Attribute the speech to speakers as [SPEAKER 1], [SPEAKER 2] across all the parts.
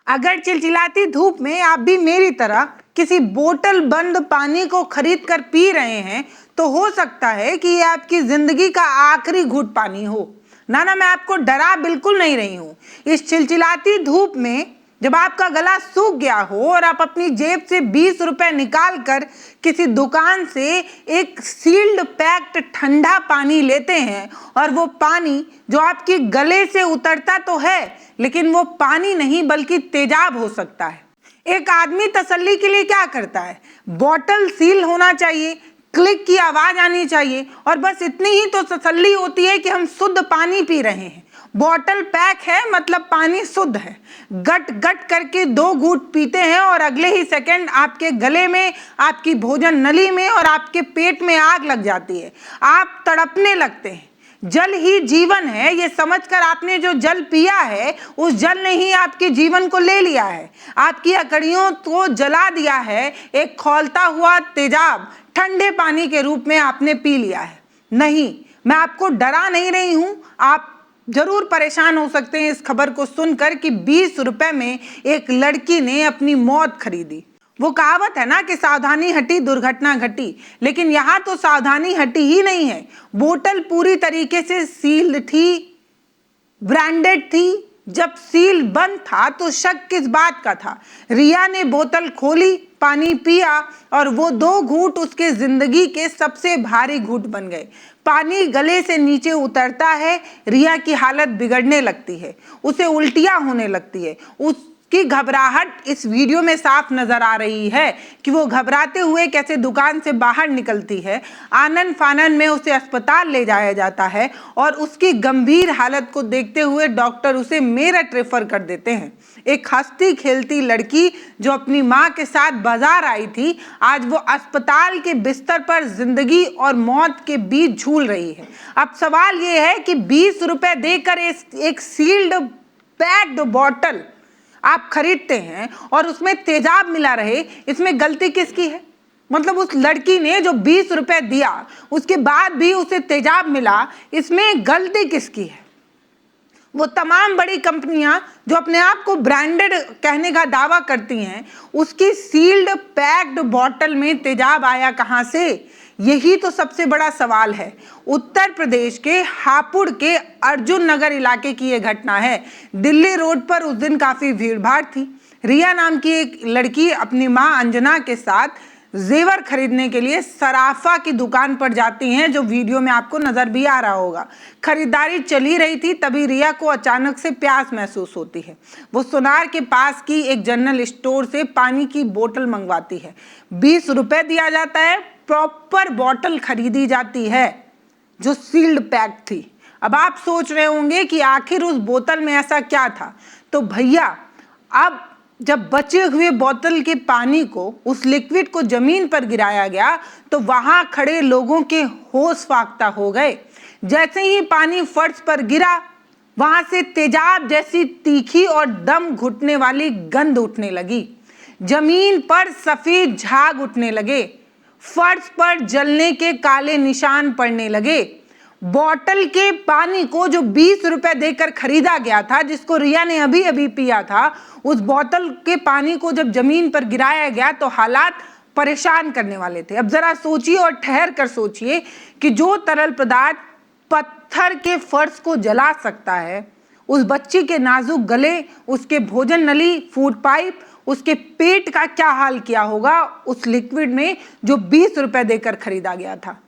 [SPEAKER 1] अगर चिलचिलाती धूप में आप भी मेरी तरह किसी बोतल बंद पानी को खरीद कर पी रहे हैं तो हो सकता है कि ये आपकी जिंदगी का आखिरी घूंट पानी हो। ना मैं आपको डरा बिल्कुल नहीं रही हूँ। इस चिलचिलाती धूप में जब आपका गला सूख गया हो और आप अपनी जेब से 20 रुपए निकाल कर किसी दुकान से एक सील्ड पैक्ड ठंडा पानी लेते हैं और वो पानी जो आपके गले से उतरता तो है लेकिन वो पानी नहीं बल्कि तेजाब हो सकता है। एक आदमी तसल्ली के लिए क्या करता है, बॉटल सील होना चाहिए, क्लिक की आवाज आनी चाहिए और बस इतनी ही तो तसल्ली होती है कि हम शुद्ध पानी पी रहे हैं। बॉटल पैक है मतलब पानी शुद्ध है। गट गट करके 2 घूंट पीते हैं और अगले ही सेकंड आपके गले में, आपकी भोजन नली में और आपके पेट में आग लग जाती है। आप तड़पने लगते हैं। जल ही जीवन है ये समझकर आपने जो जल पिया है उस जल ने ही आपके जीवन को ले लिया है, आपकी अकड़ियों को जला दिया है। एक खौलता हुआ तेजाब ठंडे पानी के रूप में आपने पी लिया है। नहीं, मैं आपको डरा नहीं रही हूं। आप जरूर परेशान हो सकते हैं इस खबर को सुनकर कि 20 रुपए में एक लड़की ने अपनी मौत खरीदी। वो कहावत है ना कि सावधानी हटी दुर्घटना घटी, लेकिन यहाँ तो सावधानी हटी ही नहीं है। बोतल पूरी तरीके से सील्ड थी, ब्रांडेड थी। जब सील बंद था तो शक किस बात का था। रिया ने बोतल खोली, पानी पिया और वो 2 घूंट उसके जिंदगी के सबसे भारी घूंट बन गए। पानी गले से नीचे उतरता है, रिया की हालत बिगड़ने लगती है, उसे उल्टियां होने लगती है। उसकी घबराहट इस वीडियो में साफ नजर आ रही है कि वो घबराते हुए कैसे दुकान से बाहर निकलती है। आनन फानन में उसे अस्पताल ले जाया जाता है और उसकी गंभीर हालत को देखते हुए डॉक्टर उसे मेरठ रेफर कर देते हैं। एक हंसती खेलती लड़की जो अपनी माँ के साथ बाजार आई थी, आज वो अस्पताल के बिस्तर पर जिंदगी और मौत के बीच झूल रही है। अब सवाल ये है कि 20 रुपए देकर एक सील्ड पैक्ड बॉटल आप खरीदते हैं और उसमें तेजाब मिला रहे, इसमें गलती किसकी है? मतलब उस लड़की ने जो 20 रुपए दिया उसके बाद भी उसे तेजाब मिला, इसमें गलती किसकी है? वो तमाम बड़ी कंपनियां जो अपने आप को ब्रांडेड कहने का दावा करती हैं, उसकी सील्ड पैक्ड बॉटल में तेजाब आया कहां से? यही तो सबसे बड़ा सवाल है। उत्तर प्रदेश के हापुड़ के अर्जुन नगर इलाके की यह घटना है। दिल्ली रोड पर उस दिन काफी भीड़भाड़ थी। रिया नाम की एक लड़की अपनी मां अंजना के साथ जेवर खरीदने के लिए सराफा की दुकान पर जाती हैं, जो वीडियो में आपको नजर भी आ रहा होगा। खरीदारी चली रही थी, तभी रिया को अचानक से प्यास महसूस होती है। वो सोनार के पास की एक जनरल स्टोर से पानी की बोतल मंगवाती है। 20 रुपए दिया जाता है, प्रॉपर बॉटल खरीदी जाती है जो सील्ड पैक थी। अब आप सोच रहे होंगे कि आखिर उस बोतल में ऐसा क्या था। तो भैया, अब जब बचे हुए बोतल के पानी को, उस लिक्विड को जमीन पर गिराया गया तो वहां खड़े लोगों के होश फाख्ता हो गए। जैसे ही पानी फर्श पर गिरा, वहां से तेजाब जैसी तीखी और दम घुटने वाली गंध उठने लगी। जमीन पर सफेद झाग उठने लगे, फर्श पर जलने के काले निशान पड़ने लगे। बॉटल के पानी को जो 20 रुपए देकर खरीदा गया था, जिसको रिया ने अभी अभी पिया था, उस बोतल के पानी को जब जमीन पर गिराया गया तो हालात परेशान करने वाले थे। अब जरा सोचिए और ठहर कर सोचिए कि जो तरल पदार्थ पत्थर के फर्श को जला सकता है, उस बच्ची के नाजुक गले, उसके भोजन नली, फूड पाइप, उसके पेट का क्या हाल किया होगा उस लिक्विड में जो 20 रुपए देकर खरीदा गया था।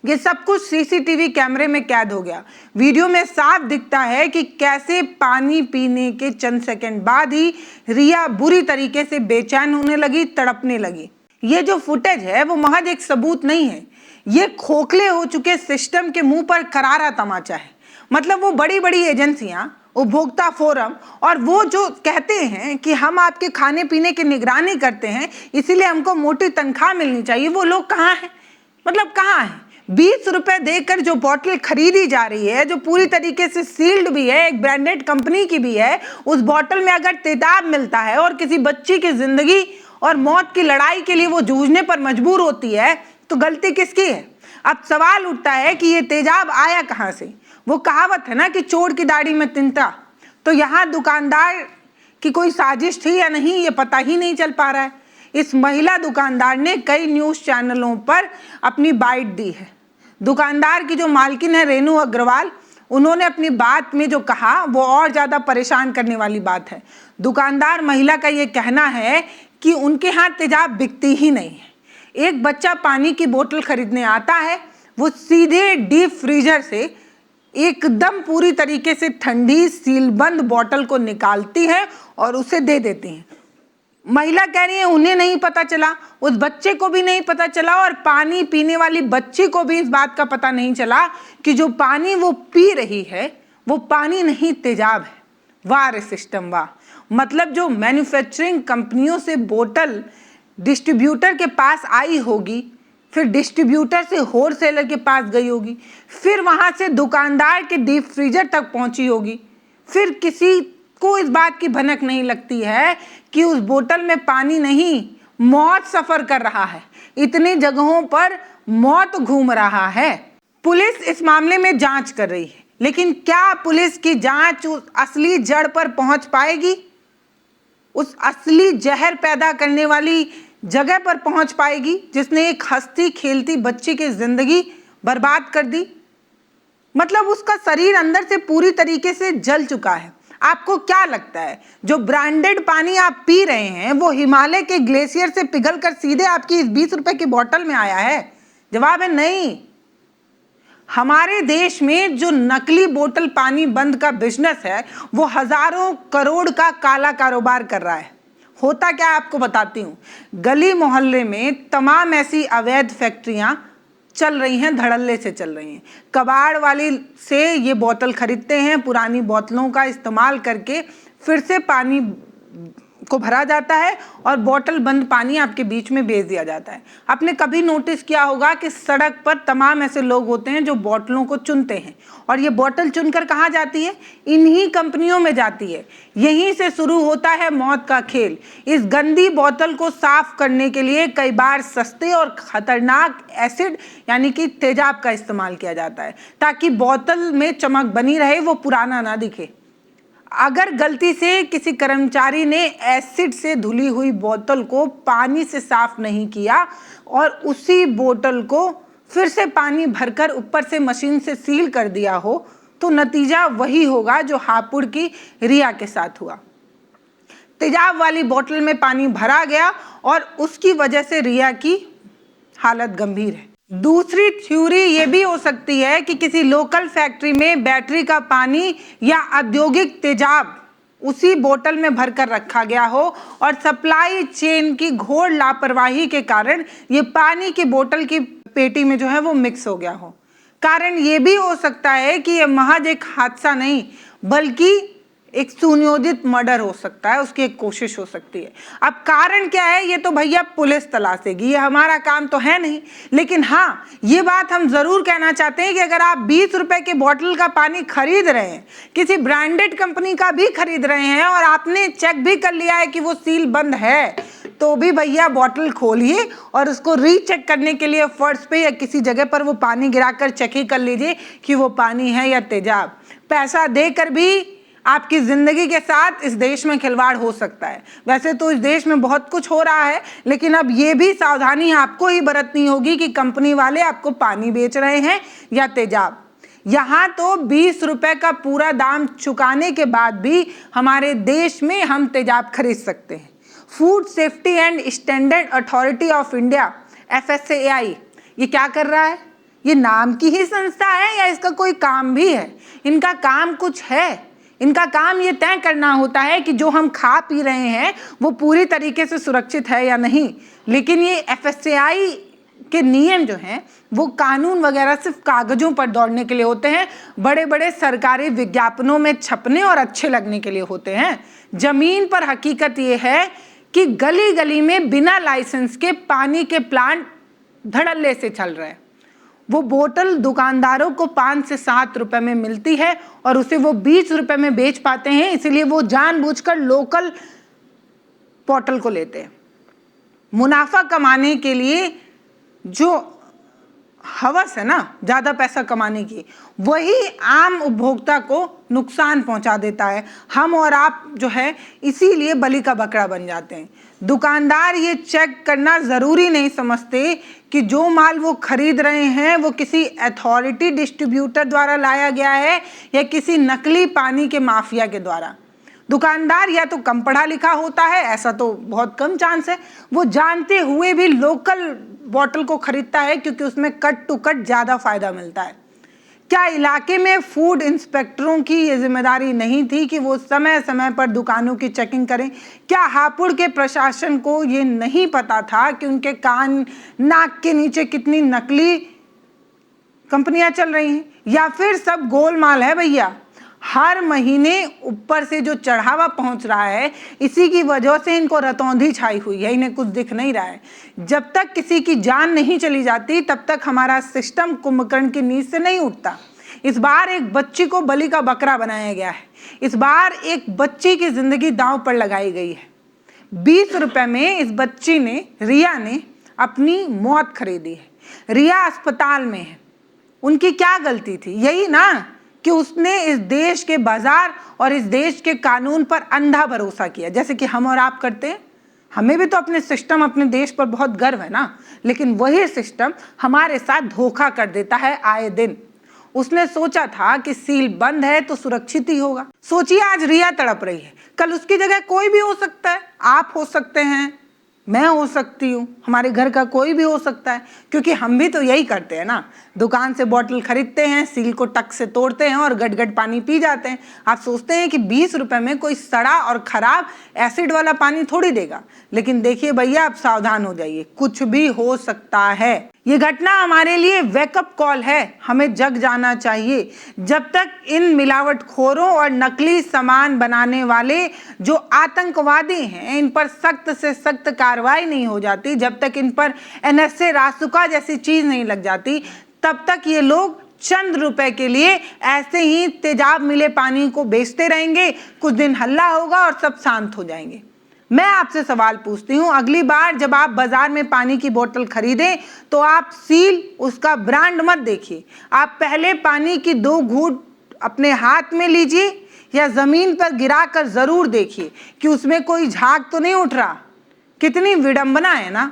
[SPEAKER 1] ये सब कुछ सीसीटीवी कैमरे में कैद हो गया। वीडियो में साफ दिखता है कि कैसे पानी पीने के चंद सेकंड बाद ही रिया बुरी तरीके से बेचैन होने लगी, तड़पने लगी। ये जो फुटेज है वो महज एक सबूत नहीं है, ये खोखले हो चुके सिस्टम के मुंह पर करारा तमाचा है। मतलब वो बड़ी बड़ी एजेंसियां, उपभोक्ता फोरम और वो जो कहते हैं कि हम आपके खाने पीने की निगरानी करते हैं इसीलिए हमको मोटी तनख्वाह मिलनी चाहिए, वो लोग कहाँ हैं? मतलब कहाँ हैं? 20 रुपए देकर जो बोतल खरीदी जा रही है, जो पूरी तरीके से सील्ड भी है, एक ब्रांडेड कंपनी की भी है, उस बोतल में अगर तेजाब मिलता है और किसी बच्ची की जिंदगी और मौत की लड़ाई के लिए वो जूझने पर मजबूर होती है, तो गलती किसकी है? अब सवाल उठता है कि ये तेजाब आया कहाँ से? वो कहावत है ना कि चोर की दाढ़ी में तिनका। तो यहाँ दुकानदार कि कोई साजिश थी या नहीं, ये पता ही नहीं चल पा रहा है। इस महिला दुकानदार ने कई न्यूज़ चैनलों पर अपनी बाइट दी है। दुकानदार की जो मालकिन है रेनू अग्रवाल, उन्होंने अपनी बात में जो कहा वो और ज़्यादा परेशान करने वाली बात है। दुकानदार महिला का ये कहना है कि उनके यहाँ तेजाब बिकती ही नहीं है। एक बच्चा पानी की बोतल खरीदने आता है, वो सीधे डीप फ्रीजर से एकदम पूरी तरीके से ठंडी सीलबंद बोतल को निकालती है और उसे दे देती हैं। महिला कह रही है उन्हें नहीं पता चला, उस बच्चे को भी नहीं पता चला और पानी पीने वाली बच्ची को भी इस बात का पता नहीं चला कि जो पानी वो पी रही है वो पानी नहीं तेजाब है। वाह रे सिस्टम वाह। मतलब जो मैन्युफैक्चरिंग कंपनियों से बोतल डिस्ट्रीब्यूटर के पास आई होगी, फिर डिस्ट्रीब्यूटर से होलसेलर के पास गई होगी, फिर वहां से दुकानदार के डीप फ्रीजर तक पहुंची होगी, फिर किसी को इस बात की भनक नहीं लगती है कि उस बोतल में पानी नहीं, मौत सफर कर रहा है। इतनी जगहों पर मौत घूम रहा है। पुलिस इस मामले में जांच कर रही है, लेकिन क्या पुलिस की जांच उस असली जड़ पर पहुंच पाएगी, उस असली जहर पैदा करने वाली जगह पर पहुंच पाएगी जिसने एक हंसती खेलती बच्ची की जिंदगी बर्बाद कर दी? मतलब उसका शरीर अंदर से पूरी तरीके से जल चुका है। आपको क्या लगता है जो ब्रांडेड पानी आप पी रहे हैं वो हिमालय के ग्लेशियर से पिघलकर सीधे आपकी इस 20 रुपए की बोतल में आया है? जवाब है नहीं। हमारे देश में जो नकली बोतल पानी बंद का बिजनेस है वो हजारों करोड़ का काला कारोबार कर रहा है। होता क्या है आपको बताती हूँ। गली मोहल्ले में तमाम ऐसी अवैध फैक्ट्रियां चल रही हैं, धड़ल्ले से चल रही हैं। कबाड़ वाली से ये बोतल खरीदते हैं, पुरानी बोतलों का इस्तेमाल करके फिर से पानी को भरा जाता है और बोतल बंद पानी आपके बीच में बेच दिया जाता है। आपने कभी नोटिस किया होगा कि सड़क पर तमाम ऐसे लोग होते हैं जो बोतलों को चुनते हैं और ये बोतल चुनकर कहाँ जाती है? इन्हीं कंपनियों में जाती है। यहीं से शुरू होता है मौत का खेल। इस गंदी बोतल को साफ करने के लिए कई बार सस्ते और खतरनाक एसिड यानी कि तेजाब का इस्तेमाल किया जाता है ताकि बोतल में चमक बनी रहे, वो पुराना ना दिखे। अगर गलती से किसी कर्मचारी ने एसिड से धुली हुई बोतल को पानी से साफ नहीं किया और उसी बोतल को फिर से पानी भरकर ऊपर से मशीन से सील कर दिया हो तो नतीजा वही होगा जो हापुड़ की रिया के साथ हुआ। तेजाब वाली बोतल में पानी भरा गया और उसकी वजह से रिया की हालत गंभीर है। दूसरी थ्योरी ये भी हो सकती है कि किसी लोकल फैक्ट्री में बैटरी का पानी या औद्योगिक तेजाब उसी बोतल में भरकर रखा गया हो और सप्लाई चेन की घोर लापरवाही के कारण ये पानी की बोतल की पेटी में जो है वो मिक्स हो गया हो। कारण ये भी हो सकता है कि ये महज एक हादसा नहीं बल्कि एक सुनियोजित मर्डर हो सकता है, उसकी एक कोशिश हो सकती है। अब कारण क्या है ये तो भैया पुलिस तलाशेगी, ये हमारा काम तो है नहीं। लेकिन हाँ, ये बात हम जरूर कहना चाहते हैं कि अगर आप 20 रुपए के बोतल का पानी खरीद रहे हैं, किसी ब्रांडेड कंपनी का भी खरीद रहे हैं और आपने चेक भी कर लिया है कि वो सील बंद है, तो भी भैया बोतल खोलिए और उसको रीचेक करने के लिए फर्श पे या किसी जगह पर वो पानी गिराकर चेक ही कर लीजिए कि वो पानी है या तेजाब। पैसा देकर भी आपकी जिंदगी के साथ इस देश में खिलवाड़ हो सकता है। वैसे तो इस देश में बहुत कुछ हो रहा है, लेकिन अब ये भी सावधानी आपको ही बरतनी होगी कि कंपनी वाले आपको पानी बेच रहे हैं या तेजाब। यहाँ तो 20 रुपए का पूरा दाम चुकाने के बाद भी हमारे देश में हम तेजाब खरीद सकते हैं। Food safety and standard authority of India FSSAI ये क्या कर रहा है? ये नाम की ही संस्था है या इसका कोई काम भी है? इनका काम कुछ है। इनका काम ये तय करना होता है कि जो हम खा पी रहे हैं वो पूरी तरीके से सुरक्षित है या नहीं। लेकिन ये FSSAI के नियम जो हैं वो कानून वगैरह सिर्फ कागजों पर दौड़ने के लिए होते हैं, बड़े बड़े सरकारी विज्ञापनों में छपने और अच्छे लगने के लिए होते हैं। जमीन पर हकीकत ये है कि गली गली में बिना लाइसेंस के पानी के प्लांट धड़ल्ले से चल रहे हैं। वो बोतल दुकानदारों को 5 से 7 रुपए में मिलती है और उसे वो 20 रुपए में बेच पाते हैं, इसलिए वो जानबूझकर लोकल बोतल को लेते हैं। मुनाफा कमाने के लिए जो हवस है ना ज्यादा पैसा कमाने की, वही आम उपभोक्ता को नुकसान पहुंचा देता है। हम और आप जो है इसीलिए बलि का बकरा बन जाते हैं। दुकानदार ये चेक करना जरूरी नहीं समझते कि जो माल वो खरीद रहे हैं वो किसी अथॉरिटी डिस्ट्रीब्यूटर द्वारा लाया गया है या किसी नकली पानी के माफिया के द्वारा। दुकानदार या तो कम पढ़ा लिखा होता है, ऐसा तो बहुत कम चांस है, वो जानते हुए भी लोकल बॉटल को खरीदता है क्योंकि उसमें कट टू कट ज्यादा फायदा मिलता है। क्या इलाके में फूड इंस्पेक्टरों की ये जिम्मेदारी नहीं थी कि वो समय समय पर दुकानों की चेकिंग करें? क्या हापुड़ के प्रशासन को ये नहीं पता था कि उनके कान नाक के नीचे कितनी नकली कंपनियां चल रही हैं? या फिर सब गोलमाल है भैया? हर महीने ऊपर से जो चढ़ावा पहुंच रहा है, इसी की वजह से इनको रतौंधी छाई हुई है, इन्हें कुछ दिख नहीं रहा है। जब तक किसी की जान नहीं चली जाती तब तक हमारा सिस्टम कुंभकर्ण की नींद से नहीं उठता। इस बार एक बच्ची को बलि का बकरा बनाया गया है। इस बार एक बच्ची की जिंदगी दांव पर लगाई गई है। 20 रुपए में इस बच्ची ने, रिया ने, अपनी मौत खरीदी है। रिया अस्पताल में है। उनकी क्या गलती थी? यही ना कि उसने इस देश के बाजार और इस देश के कानून पर अंधा भरोसा किया, जैसे कि हम और आप करते हैं। हमें भी तो अपने सिस्टम, अपने देश पर बहुत गर्व है ना, लेकिन वही सिस्टम हमारे साथ धोखा कर देता है आए दिन। उसने सोचा था कि सील बंद है तो सुरक्षित ही होगा। सोचिए आज रिया तड़प रही है, कल उसकी जगह कोई भी हो सकता है। आप हो सकते हैं, मैं हो सकती हूँ, हमारे घर का कोई भी हो सकता है, क्योंकि हम भी तो यही करते हैं ना। दुकान से बोतल खरीदते हैं, सील को टक से तोड़ते हैं और गट-गट पानी पी जाते हैं। आप सोचते हैं कि 20 रुपए में कोई सड़ा और खराब एसिड वाला पानी थोड़ी देगा, लेकिन देखिए भैया, आप सावधान हो जाइए, कुछ भी हो सकता है। ये घटना हमारे लिए वेकअप कॉल है, हमें जग जाना चाहिए। जब तक इन मिलावटखोरों और नकली सामान बनाने वाले जो आतंकवादी हैं, इन पर सख्त से सख्त कार्रवाई नहीं हो जाती, जब तक इन पर NSA रासुका जैसी चीज नहीं लग जाती, तब तक ये लोग चंद रुपए के लिए ऐसे ही तेजाब मिले पानी को बेचते रहेंगे। कुछ दिन हल्ला होगा और सब शांत हो जाएंगे। मैं आपसे सवाल पूछती हूँ, अगली बार जब आप बाजार में पानी की बोतल खरीदें तो आप सील, उसका ब्रांड मत देखिए। आप पहले पानी की 2 घूंट अपने हाथ में लीजिए या जमीन पर गिराकर जरूर देखिए कि उसमें कोई झाग तो नहीं उठ रहा। कितनी विडंबना है ना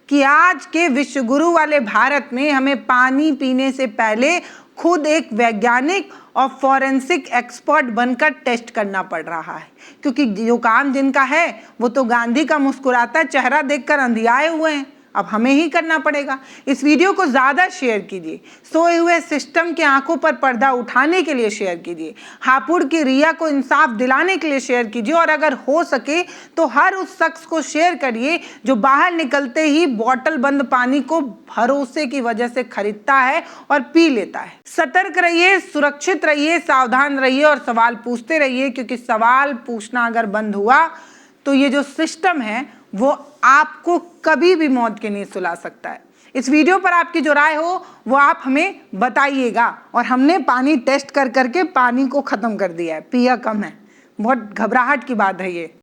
[SPEAKER 1] कि आज के विश्व गुरु वाले भारत में हमें पानी पीने से पहले खुद एक वैज्ञानिक और फॉरेंसिक एक्सपर्ट बनकर टेस्ट करना पड़ रहा है, क्योंकि जो काम जिनका है वो तो गांधी का मुस्कुराता चेहरा देखकर अंधियाए हुए हैं। अब हमें ही करना पड़ेगा। इस वीडियो को ज़्यादा शेयर कीजिए, सोए हुए सिस्टम के आंखों पर पर्दा उठाने के लिए शेयर कीजिए, हापुड़ की रिया को इंसाफ दिलाने के लिए शेयर कीजिए, और अगर हो सके तो हर उस शख्स को शेयर करिए जो बाहर निकलते ही बोतल बंद पानी को भरोसे की वजह से खरीदता है और पी लेता है। सतर्क रहिए, सुरक्षित रहिए, सावधान रहिए और सवाल पूछते रहिए, क्योंकि सवाल पूछना अगर बंद हुआ तो ये जो सिस्टम है वो आपको कभी भी मौत की नींद सुला सकता है। इस वीडियो पर आपकी जो राय हो वो आप हमें बताइएगा। और हमने पानी टेस्ट कर करके पानी को खत्म कर दिया है, पिया कम है। बहुत घबराहट की बात है ये।